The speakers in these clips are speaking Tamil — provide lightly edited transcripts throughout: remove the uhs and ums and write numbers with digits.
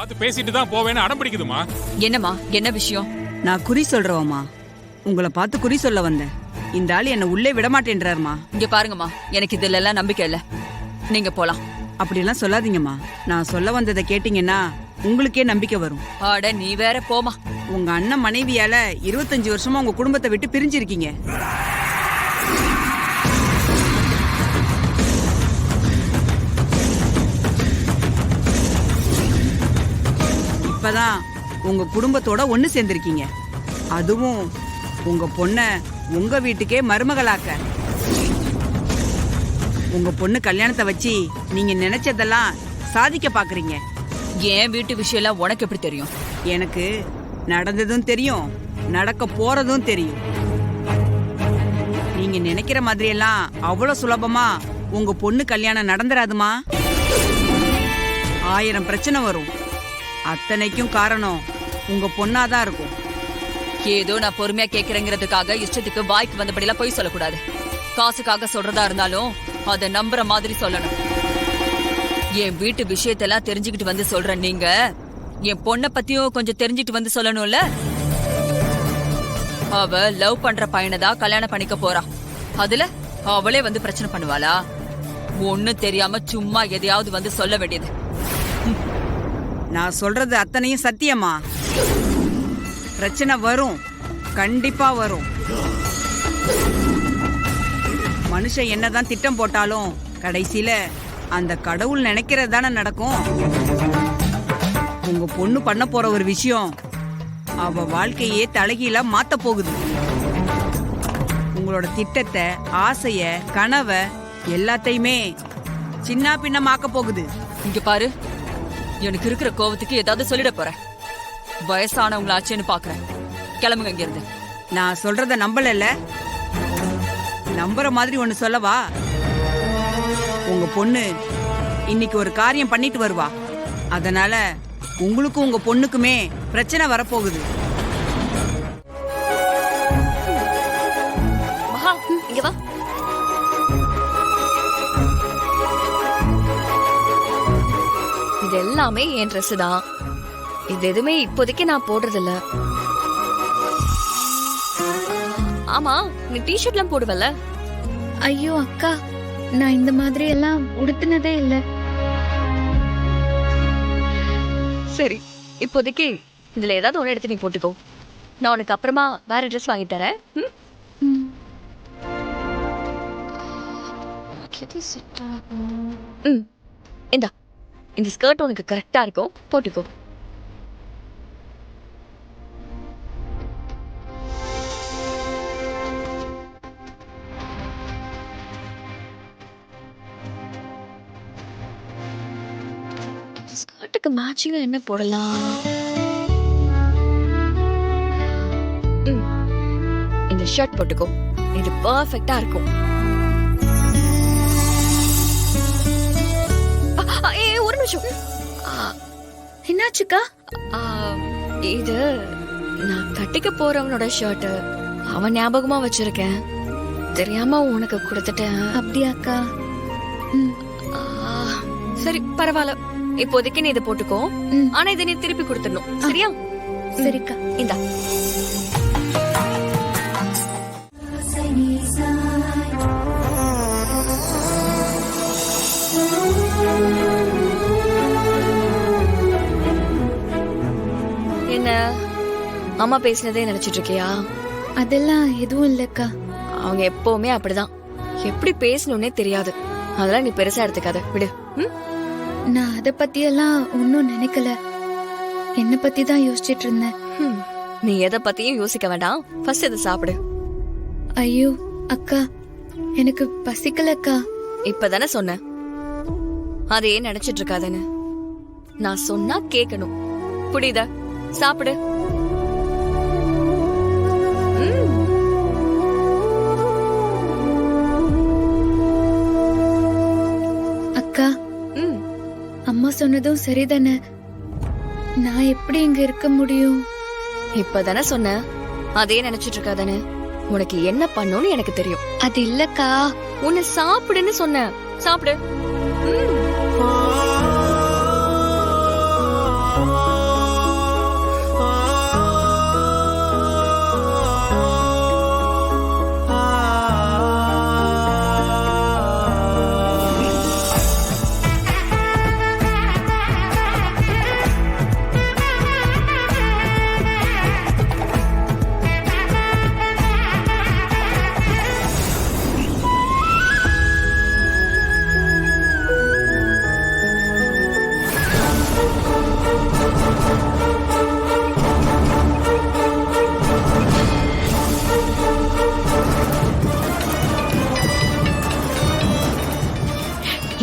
பார்த்து பேசிட்டு தான் போவேன்னு அடம் பிடிக்குதுமா. என்னம்மா, என்ன விஷயம்? நான் குறி சொல்றவம்மா. உங்களை பார்த்து குறி சொல்ல வந்தேன். இந்த ஆள் என்ன உள்ளே விட மாட்டேன்றாருமா. இங்க பாருங்கம்மா, எனக்கு இதுல எல்லாம் நம்பிக்கை இல்ல. நீங்க போலாம். அப்படியெல்லாம் சொல்லாதீங்கம்மா. நான் சொல்ல வந்ததை கேட்டீங்கன்னா உங்களுக்கே நம்பிக்கை வரும். ஆட நீ வேற போமா. உங்க அண்ணன் மனைவியால 25 வருஷமா உங்க குடும்பத்தை விட்டு பிரிஞ்சிருக்கீங்க. இப்பதான் உங்க குடும்பத்தோட ஒண்ணு சேர்ந்திருக்கீங்க. அதுவும் உங்க பொண்ண உங்க வீட்டுக்கே மருமகளாக்க. உங்க பொண்ணு கல்யாணத்தை வச்சு நீங்க நினைச்சதெல்லாம் சாதிக்க பாக்குறீங்க. என் வீட்டு விஷயம் எல்லாம் உனக்கு எப்படி தெரியும்? எனக்கு நடந்ததும் தெரியும், நடக்க போறதும் தெரியும். நீங்க நினைக்கிற மாதிரி எல்லாம் அவ்வளவு சுலபமா உங்க பொண்ணு கல்யாணம் நடந்துராதுமா. 1000 பிரச்சனை வரும். அத்தனைக்கும் காரணம் உங்க பொண்ணாதான் இருக்கும். ஏதோ நான் பொறுமையா கேக்குறேங்கிறதுக்காக இஷ்டத்துக்கு வாய்க்கு வந்தபடியெல்லாம் போய் சொல்லக்கூடாது. காசுக்காக சொல்றதா இருந்தாலும் அதை நம்புற மாதிரி சொல்லணும். என் வீட்டு விஷயத்தெல்லாம் தெரிஞ்சுக்கிட்டு வந்து சொல்ற நீங்க என் பொண்ண பத்தியும் கொஞ்சம் தெரிஞ்சுட்டு வந்து சொல்லணும்ல. அவ லவ் பண்ற பையனதான் கல்யாணம் பண்ணிக்க போறா. அதுல அவளே வந்து பிரச்சனை பண்ணுவாளா? ஒண்ணு தெரியாம சும்மா எதையாவது வந்து சொல்ல வேண்டியது. நான் சொல்றது அத்தனையும் சத்தியமா. பிரச்சனை வரும், கண்டிப்பா வரும். மனுஷன் என்னதான் திட்டம் போட்டாலும் கடைசியில அந்த கடவுள் நினைக்கிறது தானே நடக்கும். உங்க பொண்ணு பண்ண போற ஒரு விஷயம் அவ வாழ்க்கையே தலைகீழ மாத்த போகுது. உங்களோட திட்டத்தை, ஆசைய, கனவை எல்லாத்தையுமே சின்ன பின்னமாக்க போகுது. இங்க பாரு, எனக்கு இருக்கிற கோவத்துக்கு ஏதாவது சொல்லிட போறேன். வயசானவங்களாச்சேன்னு பாக்குறேன். கிளம்புங்க இங்க இருந்து. நான் சொல்றத நம்பல. நம்புற மாதிரி ஒண்ணு சொல்லவா? உங்க பொண்ணு இன்னைக்கு ஒரு காரியம் பண்ணிட்டு வருவா. அதனால உங்களுக்கும் உங்க பொண்ணுக்குமே பிரச்சனை வரப்போகுது. மகா, இங்க வா. இது எல்லாமே என் ட்ரெஸ் தான். இது எதுவுமே இப்போதைக்கு நான் போடுறது இல்ல. ஆமா, நீ டிஷர்ட்லாம் போடுவல? ஐயோ அக்கா, நான் இந்த மாதிரி எல்லாம் உடுத்தினதே இல்ல. சரி, இப்போதைக்கு இதுல ஏதாவது ஒண்ணு எடுத்து நீ போட்டுக்கோ. நான் உனக்கு அப்புறமா வேற ட்ரெஸ் வாங்கி தரேன். இந்தா, இந்த ஸ்கர்ட் உனக்கு கரெக்டா இருக்கும், போட்டுக்கோ. ஸ்கர்ட்டுக்கு மேட்சிங்கா என்ன போடலாம்? இந்த ஷர்ட் போட்டுக்கோ, இது பெர்ஃபெக்ட்டா இருக்கும். ஒரு நிமிஷம். என்னாச்சுக்கா? இது நான் கட்டிக்க போறவனோட ஷர்ட். அவன் ஞாபகமா வச்சிருக்கேன், தெரியாம உனக்கு கொடுத்துட்டேன். அப்படியாக்கா? சரி, பரவாயில்ல. இப்போதைக்கு நீ இதை போட்டுக்கோ. ஆனா இதை நீ திருப்பி கொடுத்துடணும், சரியா? சரிக்கா. இந்தா. என்ன அம்மா பேசினதே நினைச்சிட்டு இருக்கியா? அதெல்லாம் எதுவும் இல்லக்கா. அவங்க எப்பவுமே அப்படிதான், எப்படி பேசணும்னே தெரியாது. அதெல்லாம் நீ பெருசா எடுத்துக்காத, விடு. நான் அத பத்தியெல்லாம் ஒன்னும் நினைக்கல. என்ன பத்தி தான் யோசிச்சிட்டு இருந்தேன். நீ எதை பத்தியும் யோசிக்க வேண்டாம், ஃபர்ஸ்ட் இதை சாப்பிடு. ஐயோ அக்கா, எனக்கு பசிக்கலக்கா. இப்பதானே சொன்னேன், அதையே நினைச்சிட்டு இருக்காதேன்னு. நான் சொன்னா கேட்கணும், புரியுதா? சாப்பிடு. அக்கா, அம்மா சொன்னதும் சரிதானே. நான் எப்படி இங்க இருக்க முடியும்? இப்பதானே சொன்ன, அதே நினைச்சிட்டு இருக்காதானே. உனக்கு என்ன பண்ணும்னு எனக்கு தெரியும். அது இல்லக்கா. உன்னை சாப்பிடுன்னு சொன்ன, சாப்பிடு.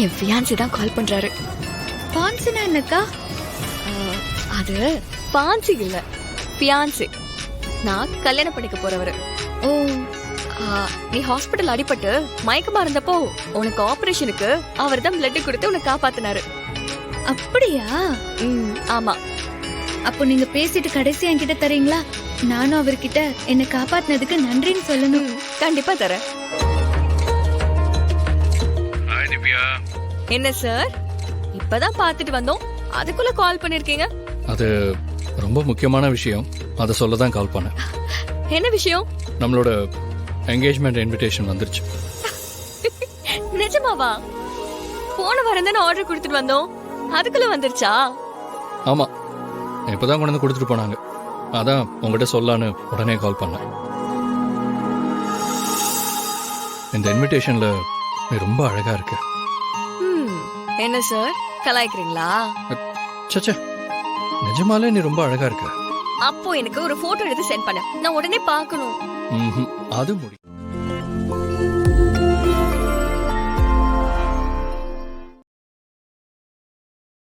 என் ஃபியான்சி தான் கால் பண்றாரு. பான்சினா என்னக்கா? அது பான்சி இல்ல, ஃபியான்சி. நான் கல்யாணம் பண்ணிக்க போறவரு. ஓ, நீ ஹாஸ்பிட்டல் அடிபட்டு மயக்கமா இருந்தப்போ உனக்கு ஆபரேஷனுக்கு அவர் தான் பிளட் கொடுத்து உன்னை காப்பாத்தினாரு. அப்படியா? ஆமா. அப்போ நீங்க பேசிட்டு கடைசி என்கிட்ட தரீங்களா? நானும் அவர்கிட்ட என்னை காப்பாத்தினதுக்கு நன்றின்னு சொல்லணும். கண்டிப்பா தரேன். என்ன சார், இப்பதான் பாத்துட்டு வந்தோம், அதுக்குள்ள கால் பண்ணிருக்கீங்க? அது ரொம்ப முக்கியமான விஷயம், அதை சொல்ல தான் கால் பண்ணேன். என்ன விஷயம்? நம்மளோட என்கேஜ்மெண்ட் இன்விடேஷன் வந்துருச்சு. நிஜமாவா? போன வாரம் தானே ஆர்டர் கொடுத்துட்டு வந்தோம், அதுக்குள்ள வந்துருச்சா? ஆமா, இப்பதான் கொண்டு வந்து கொடுத்துட்டு போனாங்க. அதான் உங்ககிட்ட சொல்லலான்னு உடனே கால் பண்ணேன். இந்த இன்விடேஷன்ல நீ ரொம்ப அழகா இருக்க. என்ன சார், கலாய்க்கிறீங்களா? சச்சே, நிஜமாலே நீ ரொம்ப அழகா இருக்க. அப்போ எனக்கு ஒரு போட்டோ எடுத்து சென்ட் பண்ண, நான் உடனே பார்க்கணும். அது முடியும்.